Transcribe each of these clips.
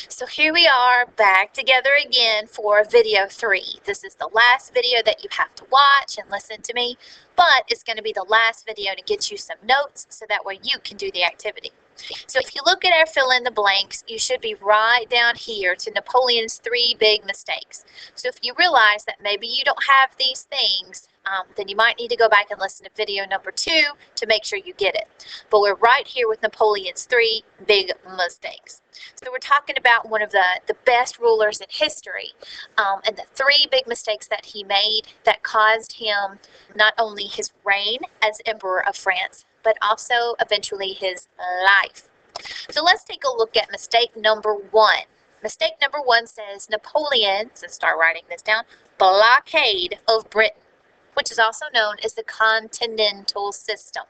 So here we are back together again for video 3. This is the last video that you have to watch and listen to me, but it's going to be the last video to get you some notes so that way you can do the activity. So if you look at our fill in the blanks, you should be right down here to Napoleon's 3 big mistakes. So if you realize that maybe you don't have these things, then you might need to go back and listen to video number 2 to make sure you get it. But we're right here with Napoleon's 3 big mistakes. So we're talking about one of the best rulers in history, and the 3 big mistakes that he made that caused him not only his reign as Emperor of France, but also eventually his life. So let's take a look at mistake number 1. Mistake number 1 says Napoleon, so start writing this down, blockade of Britain, which is also known as the continental system.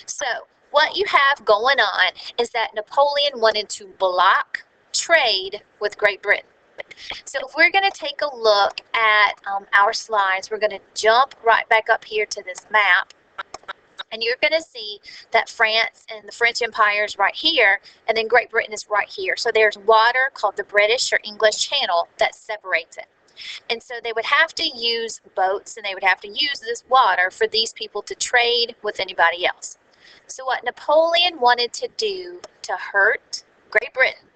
So what you have going on is that Napoleon wanted to block trade with Great Britain. So if we're going to take a look at our slides, we're going to jump right back up here to this map. And you're going to see that France and the French Empire is right here, and then Great Britain is right here. So there's water called the British or English Channel that separates it. And so they would have to use boats, and they would have to use this water for these people to trade with anybody else. So what Napoleon wanted to do to hurt Great Britain,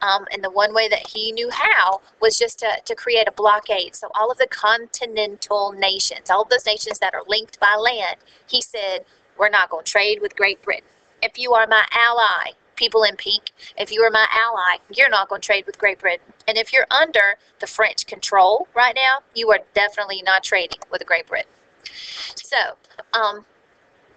and the one way that he knew how was just to create a blockade. So all of the continental nations, all of those nations that are linked by land, he said, we're not going to trade with Great Britain. If you are my ally, people in pink, if you are my ally, you're not going to trade with Great Britain. And if you're under the French control right now, you are definitely not trading with Great Britain. So,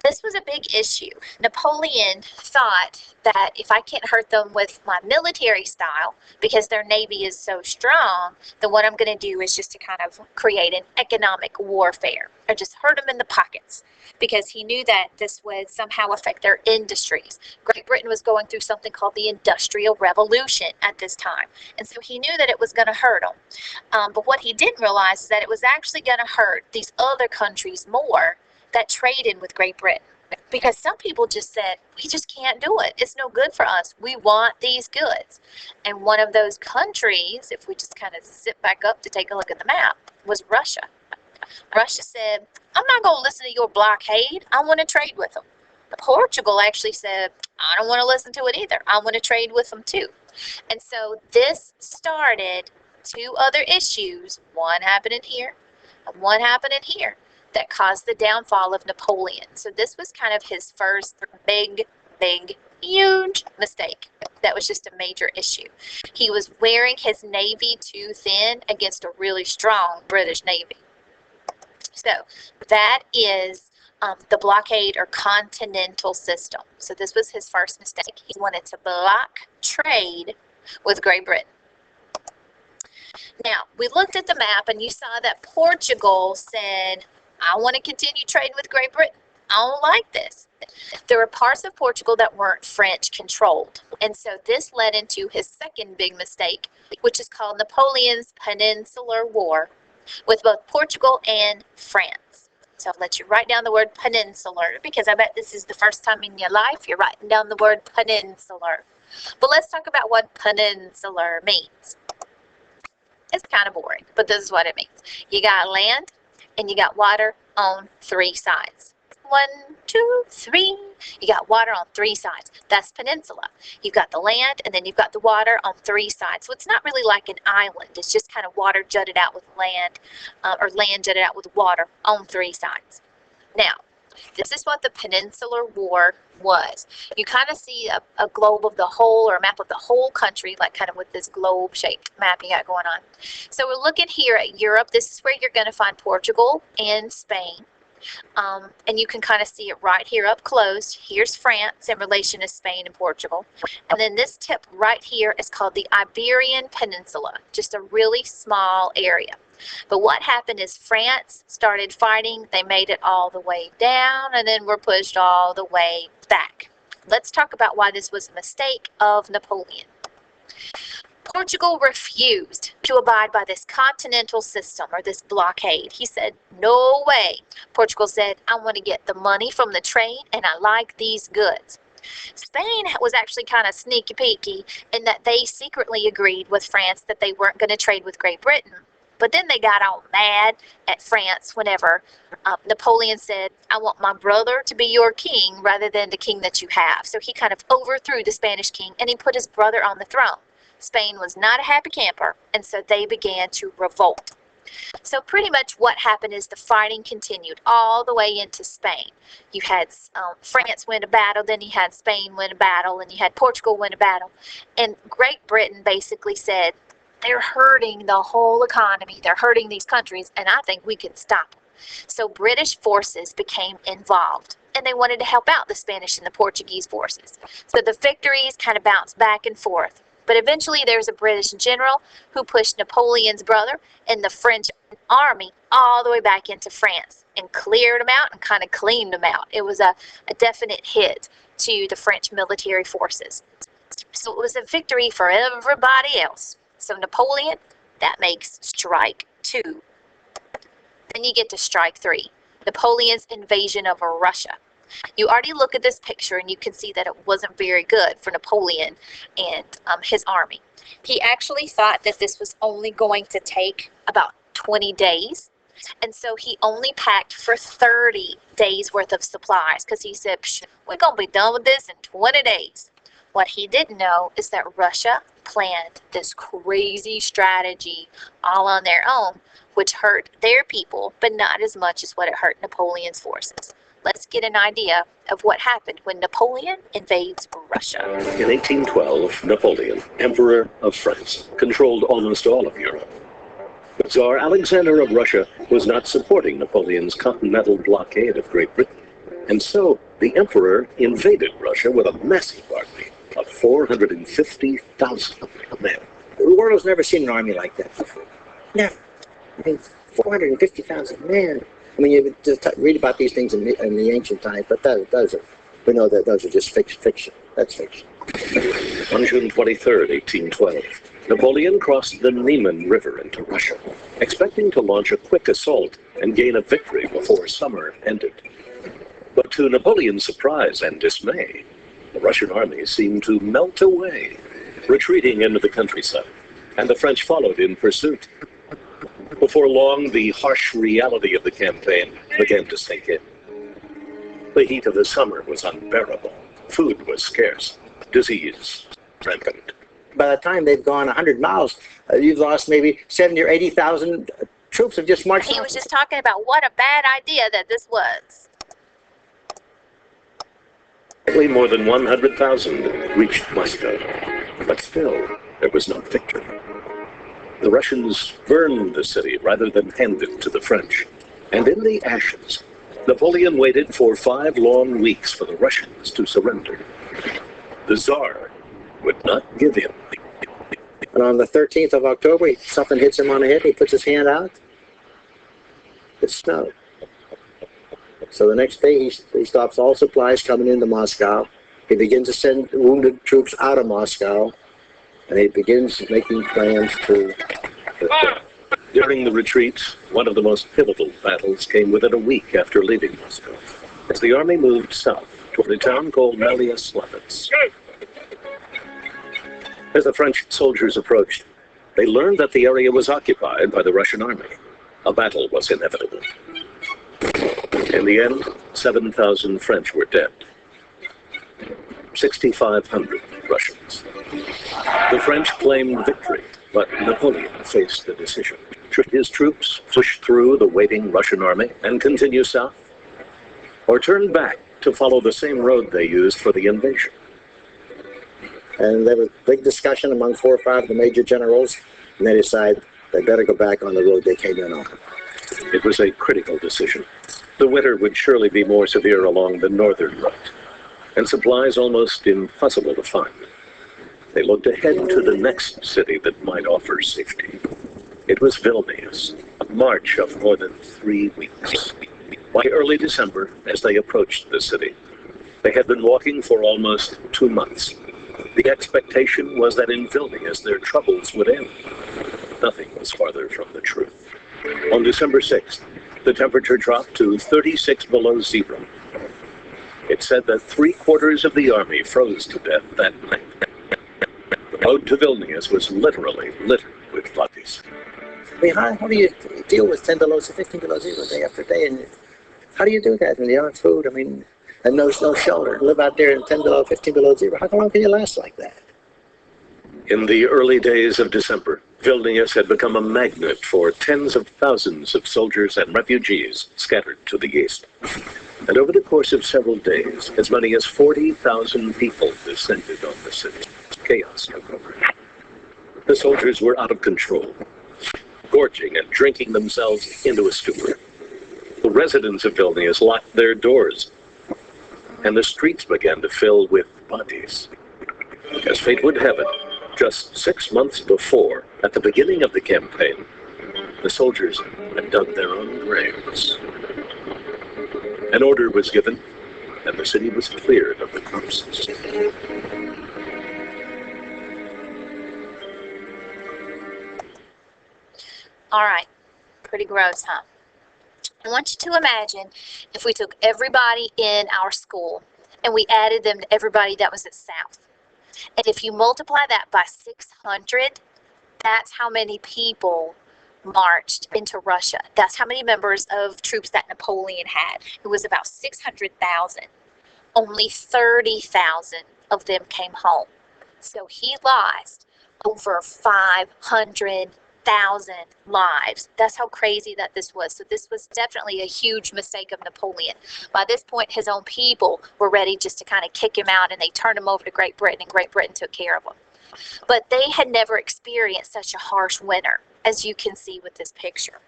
this was a big issue. Napoleon thought that if I can't hurt them with my military style, because their navy is so strong, then what I'm going to do is just to kind of create an economic warfare, or just hurt them in the pockets, because he knew that this would somehow affect their industries. Great Britain was going through something called the Industrial Revolution at this time, and so he knew that it was going to hurt them. But what he didn't realize is that it was actually going to hurt these other countries more that traded with Great Britain, because some people just said, we just can't do it. It's no good for us. We want these goods. And one of those countries, if we just kind of zip back up to take a look at the map, was Russia. Russia said, I'm not going to listen to your blockade. I want to trade with them. Portugal actually said, I don't want to listen to it either. I want to trade with them too. And so this started 2 other issues, one happening here and one happening here, that caused the downfall of Napoleon. So this was kind of his first big, huge mistake. That was just a major issue. He was wearing his navy too thin against a really strong British navy. So that is the blockade or continental system. So this was his first mistake. He wanted to block trade with Great Britain. Now, we looked at the map and you saw that Portugal said, I want to continue trading with Great Britain. I don't like this. There were parts of Portugal that weren't French controlled. And so this led into his second big mistake, which is called Napoleon's Peninsular War with both Portugal and France. So I'll let you write down the word peninsular, because I bet this is the first time in your life you're writing down the word peninsular. But let's talk about what peninsular means. It's kind of boring, but this is what it means. You got land, and you got water on 3 sides. 1, 2, 3. You got water on 3 sides. That's peninsula. You've got the land, and then you've got the water on 3 sides. So it's not really like an island. It's just kind of water jutted out with land, or land jutted out with water on 3 sides. Now, this is what the Peninsular War was. You kind of see a globe of the whole, or a map of the whole country, like kind of with this globe-shaped map you got going on. So we're looking here at Europe. This is where you're going to find Portugal and Spain. And you can kind of see it right here up close. Here's France in relation to Spain and Portugal. And then this tip right here is called the Iberian Peninsula, just a really small area. But what happened is France started fighting. They made it all the way down and then were pushed all the way back. Let's talk about why this was a mistake of Napoleon. Portugal refused to abide by this continental system, or this blockade. He said, no way. Portugal said, I want to get the money from the trade and I like these goods. Spain was actually kind of sneaky peeky in that they secretly agreed with France that they weren't going to trade with Great Britain. But then they got all mad at France whenever Napoleon said, I want my brother to be your king rather than the king that you have. So he kind of overthrew the Spanish king and he put his brother on the throne. Spain was not a happy camper, and so they began to revolt. So pretty much what happened is the fighting continued all the way into Spain. You had France win a battle, then you had Spain win a battle, and you had Portugal win a battle. And Great Britain basically said, they're hurting the whole economy, they're hurting these countries, and I think we can stop them. So British forces became involved, and they wanted to help out the Spanish and the Portuguese forces. So the victories kind of bounced back and forth. But eventually there's a British general who pushed Napoleon's brother and the French army all the way back into France and cleared them out and kind of cleaned them out. It was a definite hit to the French military forces. So it was a victory for everybody else. So Napoleon, that makes strike 2. Then you get to strike 3, Napoleon's invasion of Russia. You already look at this picture and you can see that it wasn't very good for Napoleon and his army. He actually thought that this was only going to take about 20 days. And so he only packed for 30 days worth of supplies because he said, we're going to be done with this in 20 days. What he didn't know is that Russia planned this crazy strategy all on their own, which hurt their people, but not as much as what it hurt Napoleon's forces. Let's get an idea of what happened when Napoleon invades Russia. In 1812, Napoleon, Emperor of France, controlled almost all of Europe. But Tsar Alexander of Russia was not supporting Napoleon's continental blockade of Great Britain. And so the Emperor invaded Russia with a massive army of 450,000 men. The world has never seen an army like that before. Never. I mean, 450,000 men. I mean, you just read about these things in the ancient times, but those are, we know that those are just fiction. That's fiction. On June 23rd, 1812, Napoleon crossed the Niemen River into Russia, expecting to launch a quick assault and gain a victory before summer ended. But to Napoleon's surprise and dismay, the Russian army seemed to melt away, retreating into the countryside, and the French followed in pursuit. Before long, the harsh reality of the campaign began to sink in. The heat of the summer was unbearable. Food was scarce. Disease rampant. By the time they've gone 100 miles, you've lost maybe 70 or 80,000 troops have just marched. He was just talking about what a bad idea that this was. More than 100,000 reached Moscow, but still there was no victory. The Russians burned the city rather than hand it to the French. And in the ashes, Napoleon waited for 5 long weeks for the Russians to surrender. The Tsar would not give in. And on the 13th of October, something hits him on the head. He puts his hand out. It snowed. So the next day, he stops all supplies coming into Moscow. He begins to send wounded troops out of Moscow. And he begins making plans to... During the retreat, one of the most pivotal battles came within a week after leaving Moscow, as the army moved south toward a town called Slavets. As the French soldiers approached, they learned that the area was occupied by the Russian army. A battle was inevitable. In the end, 7,000 French were dead. 6,500 Russians. The French claimed victory, but Napoleon faced the decision. Should his troops push through the waiting Russian army and continue south? Or turn back to follow the same road they used for the invasion? And there was a big discussion among 4 or 5 of the major generals, and they decided they better go back on the road they came in on. It was a critical decision. The winter would surely be more severe along the northern route, and supplies almost impossible to find. They looked ahead to the next city that might offer safety. It was Vilnius, a march of more than 3 weeks. By early December, as they approached the city, they had been walking for almost 2 months. The expectation was that in Vilnius their troubles would end. Nothing was farther from the truth. On December 6th, the temperature dropped to 36 below zero. It It's said that 3/4 of the army froze to death that night. The road to Vilnius was literally littered with bodies. I mean, how do you deal with 10 below, 15 below zero day after day? And how do you do that when you aren't food? I mean, and no shelter. Live out there in 10 below, 15 below zero. How long can you last like that? In the early days of December, Vilnius had become a magnet for tens of thousands of soldiers and refugees scattered to the east. And over the course of several days, as many as 40,000 people descended on the city. Chaos took over. The soldiers were out of control, gorging and drinking themselves into a stupor. The residents of Vilnius locked their doors, and the streets began to fill with bodies. As fate would have it, just 6 months before, at the beginning of the campaign, the soldiers had dug their own graves. An order was given, and the city was cleared of the corpses. All right, pretty gross, huh? I want you to imagine if we took everybody in our school and we added them to everybody that was at South. And if you multiply that by 600, that's how many people marched into Russia. That's how many members of troops that Napoleon had. It was about 600,000. Only 30,000 of them came home. So he lost over 500,000 lives. That's how crazy that this was. So this was definitely a huge mistake of Napoleon. By this point, his own people were ready just to kind of kick him out, and they turned him over to Great Britain, and Great Britain took care of him. But they had never experienced such a harsh winter, as you can see with this picture.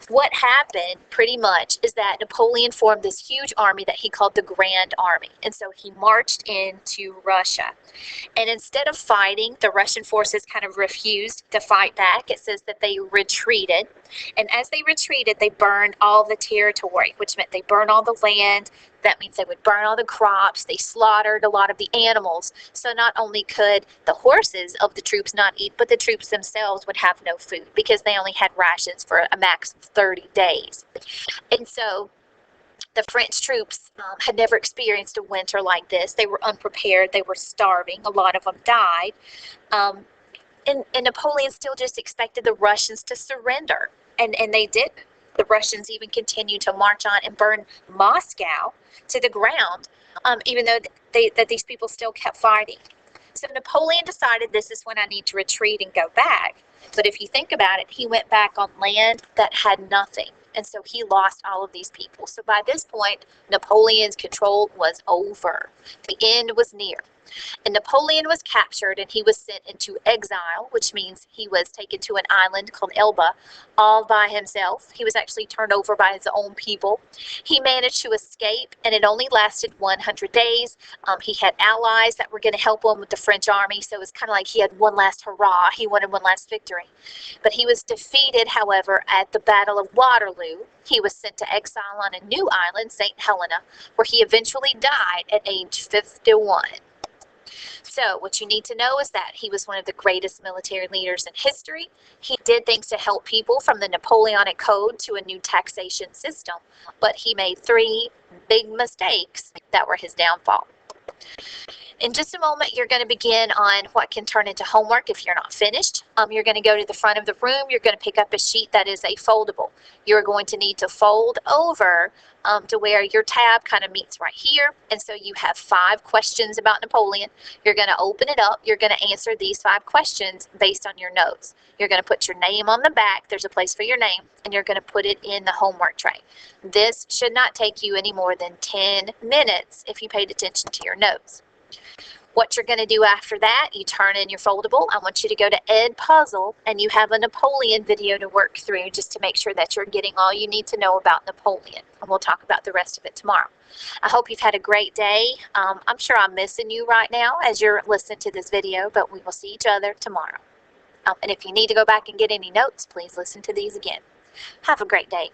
What happened pretty much is that Napoleon formed this huge army that he called the Grand Army. And so he marched into Russia. And instead of fighting, the Russian forces kind of refused to fight back. It says that they retreated. And as they retreated, they burned all the territory, which meant they burned all the land. That means they would burn all the crops. They slaughtered a lot of the animals. So not only could the horses of the troops not eat, but the troops themselves would have no food because they only had rations for a max of 30 days. And so the French troops had never experienced a winter like this. They were unprepared. They were starving. A lot of them died. And Napoleon still just expected the Russians to surrender. And they didn't. The Russians even continued to march on and burn Moscow to the ground, even though these people still kept fighting. So Napoleon decided, this is when I need to retreat and go back. But if you think about it, he went back on land that had nothing. And so he lost all of these people. So by this point, Napoleon's control was over. The end was near. And Napoleon was captured and he was sent into exile, which means he was taken to an island called Elba all by himself. He was actually turned over by his own people. He managed to escape, and it only lasted 100 days. He had allies that were going to help him with the French army, so it was kind of like he had one last hurrah. He wanted one last victory. But he was defeated, however, at the Battle of Waterloo. He was sent to exile on a new island, St. Helena, where he eventually died at age 51. So what you need to know is that he was one of the greatest military leaders in history. He did things to help people, from the Napoleonic Code to a new taxation system, but he made 3 big mistakes that were his downfall. In just a moment, you're going to begin on what can turn into homework if you're not finished. You're going to go to the front of the room. You're going to pick up a sheet that is a foldable. You're going to need to fold over to where your tab kind of meets right here. And so you have 5 questions about Napoleon. You're going to open it up. You're going to answer these 5 questions based on your notes. You're going to put your name on the back. There's a place for your name, and you're going to put it in the homework tray. This should not take you any more than 10 minutes if you paid attention to your notes. What you're going to do after that, you turn in your foldable. I want you to go to Ed Puzzle, and you have a Napoleon video to work through just to make sure that you're getting all you need to know about Napoleon. And we'll talk about the rest of it tomorrow. I hope you've had a great day. I'm sure I'm missing you right now as you're listening to this video, but we will see each other tomorrow. And if you need to go back and get any notes, please listen to these again. Have a great day.